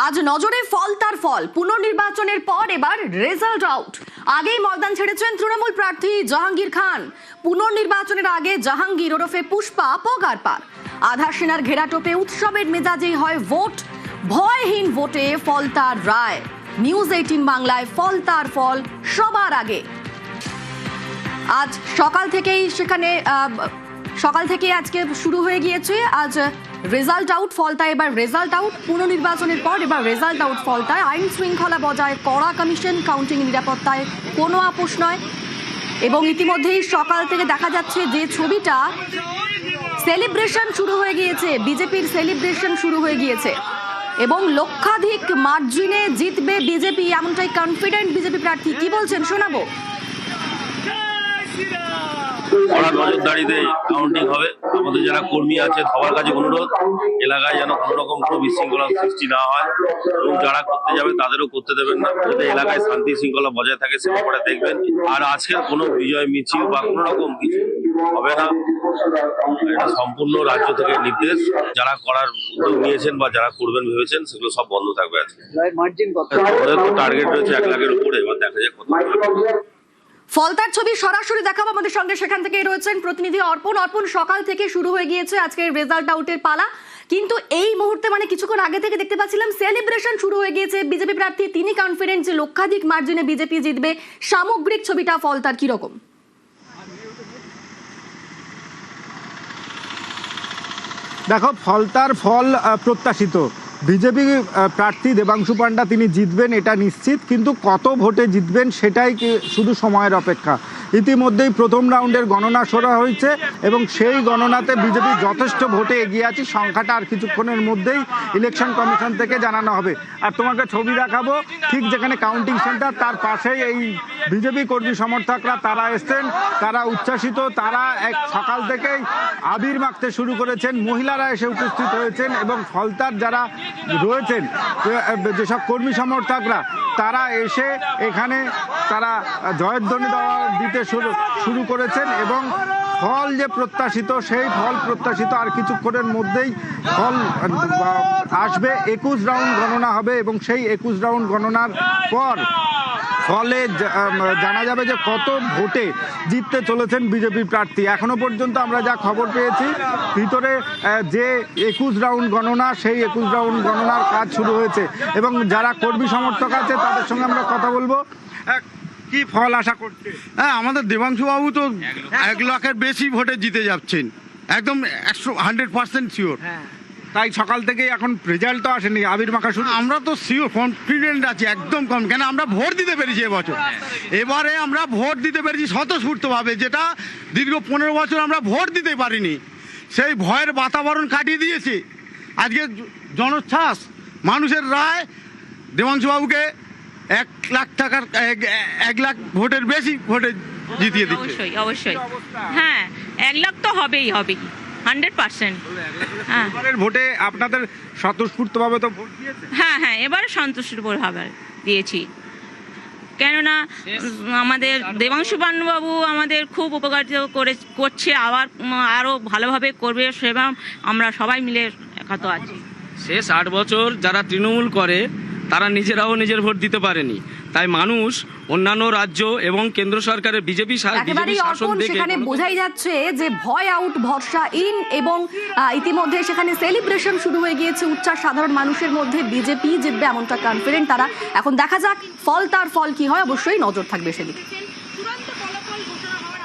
আজ নজরে ফল তার ফল, পুনর্নির্বাচনের পর এবার রেজাল্ট আউট। আগেই ময়দান ছেড়েছেন তৃণমূল প্রার্থী জাহাঙ্গীর খান। পুনর্নির্বাচনের আগে জাহাঙ্গীর ওরফে পুষ্পা পগার পার। আধার সেনার ঘেরাটোপে উৎসবের মেজাজেই হয় ভোট, ভয়হীন ভোটে ফল তার রায়। নিউজ 18 বাংলায় ফল তার ফল সবার আগে। আজ সকাল থেকে আজকে শুরু হয়ে গিয়েছে আজ রেজাল্ট আউট। ফলতা এবার রেজাল্ট আউট, পুনর্নির্বাচনের পর এবার রেজাল্ট আউট ফলতায়। আইন শৃঙ্খলা বজায় কড়া কমিশন, কাউন্টিং নিরাপত্তায় কোনো আপোষ নয়। এবং ইতিমধ্যেই সকাল থেকে দেখা যাচ্ছে যে ছবিটা, সেলিব্রেশন শুরু হয়ে গিয়েছে, বিজেপির সেলিব্রেশন শুরু হয়ে গিয়েছে এবং লক্ষাধিক মার্জিনে জিতবে বিজেপি, এমনটাই কনফিডেন্ট বিজেপি প্রার্থী। কি বলছেন শোনাবো। কড়া নজরদারিতে কাউন্টিং হবে। আমাদের যারা কর্মী আছে সবার কাছে অনুরোধ, এলাকায় যেন কোনো রকম কোনো বিশৃঙ্খলা সৃষ্টি না হয় এবং যারা করতে যাবে তাদেরও করতে দেবেন না, যাতে এলাকায় শান্তি শৃঙ্খলা বজায় থাকে সে ব্যাপারে দেখবেন। আর আজকের কোনো বিজয় মিছিল বা কোনো রকম কিছু হবে না, এটা সম্পূর্ণ রাজ্য থেকে নির্দেশ। যারা করার উদ্যোগ নিয়েছেন বা যারা করবেন ভেবেছেন সেগুলো সব বন্ধ থাকবে। আজকে আমাদের তো টার্গেট রয়েছে 1 লাখের উপরে, এবার দেখা যাক কত। ফলতার ছবি সরাসরি দেখাবো আমাদের সঙ্গে, সেখান থেকেই রয়েছেন প্রতিনিধি অর্পণ। অর্পণ, সকাল থেকে শুরু হয়ে গিয়েছে আজকের রেজাল্ট আউটের পালা, কিন্তু এই মুহূর্তে মানে কিছুক্ষণ আগে থেকে দেখতে পাচ্ছিলাম সেলিব্রেশন শুরু হয়ে গিয়েছে। বিজেপি প্রার্থী তিনি কনফিডেন্ট যে লক্ষাধিক মার্জিনে বিজেপি জিতবে। সামগ্রিক ছবিটা ফলতার কিরকম? দেখো, ফলতার ফল প্রত্যাশিত। বিজেপি প্রার্থী দেবাংশু পান্ডা তিনি জিতবেন এটা নিশ্চিত, কিন্তু কত ভোটে জিতবেন সেটাই শুধু সময়ের অপেক্ষা। ইতিমধ্যেই প্রথম রাউন্ডের গণনা শুরু হয়েছে এবং সেই গণনাতে বিজেপি যথেষ্ট ভোটে এগিয়ে আছে। সংখ্যাটা আর কিছুক্ষণের মধ্যেই ইলেকশন কমিশন থেকে জানানো হবে। আর তোমাকে ছবি দেখাবো, ঠিক যেখানে কাউন্টিং সেন্টার তার পাশেই এই বিজেপি কর্মী সমর্থকরা তারা এসছেন, তারা উচ্ছ্বাসিত। তারা সকাল থেকেই আবির মাখতে শুরু করেছেন, মহিলারা এসে উপস্থিত হয়েছেন এবং ফলতার যারা রয়েছেন যেসব কর্মী সমর্থকরা তারা এসে এখানে তারা জয়ধ্বনি দিতে শুরু করেছেন এবং ফল যে প্রত্যাশিত সেই ফল প্রত্যাশিত। আর কিছুক্ষণের মধ্যেই ফল আসবে, 21 রাউন্ড গণনা হবে এবং সেই 21 রাউন্ড গণনার পর ফলে জানা যাবে যে কত ভোটে জিততে চলেছেন বিজেপি প্রার্থী। এখনো পর্যন্ত আমরা যা খবর পেয়েছি, ভিতরে যে 21 রাউন্ড গণনা, সেই 21 রাউন্ড গণনার কাজ শুরু হয়েছে এবং যারা কর্মী সমর্থক আছে তাদের সঙ্গে আমরা কথা বলবো। কি ফল আশা করছে? হ্যাঁ, আমাদের দেবাংশু বাবু তো 1 লাখের বেশি ভোটে জিতে যাচ্ছেন, একদম 100% শিওর। তাই সকাল থেকেই এখন রেজাল্ট তো আসেনি, আবির মাখা শুরু। আমরা তো শিওর কনফিডেন্ট আছি, একদম কম। কেন আমরা ভোট দিতে পেরেছি এবছর, এবারে আমরা ভোট দিতে পেরেছি স্বতঃস্ফূর্তভাবে, যেটা দীর্ঘ 15 বছর আমরা ভোট দিতে পারিনি। সেই ভয়ের বাতাবরণ কাটিয়ে দিয়েছি আজকে জনোচ্ছ্বাস, মানুষের রায় দেবাংশু বাবুকে 1 লাখ টাকার 1 লাখ ভোটের বেশি ভোটে জিতিয়ে দিচ্ছে। অবশ্যই অবশ্যই, হ্যাঁ 1 লাখ তো হবেই 100%। হ্যাঁ, ভোটে আপনাদের স্বতঃস্ফূর্তভাবে তো ভোট দিয়েছে? হ্যাঁ, এবারে সন্তুষ্টভাবে দিয়েছি, কেননা আমাদের দেবাংশু পান্ডবাবু আমাদের খুব উপকারিত করছে, আবার আরও ভালোভাবে করবে, সেবা আমরা সবাই মিলে একাত আছি। শেষ 8 বছর যারা তৃণমূল করে তারা নিজেরাও নিজের ভোট দিতে পারেনি, তাই মানুষ অন্যান্য রাজ্য এবং কেন্দ্র সরকারের বিজেপি শাসন দেখে সেখানে বোঝাই যাচ্ছে যে ভয় আউট, ভরসা ইন এবং ইতিমধ্যে সেখানে সেলিব্রেশন শুরু হয়ে গিয়েছে। উচ্ছ্বাস সাধারণ মানুষের মধ্যে, বিজেপি জিতবে এমনটা কনফিডেন্ট তারা। এখন দেখা যাক ফল তার ফল কি হয়, অবশ্যই নজর থাকবে সেদিকে।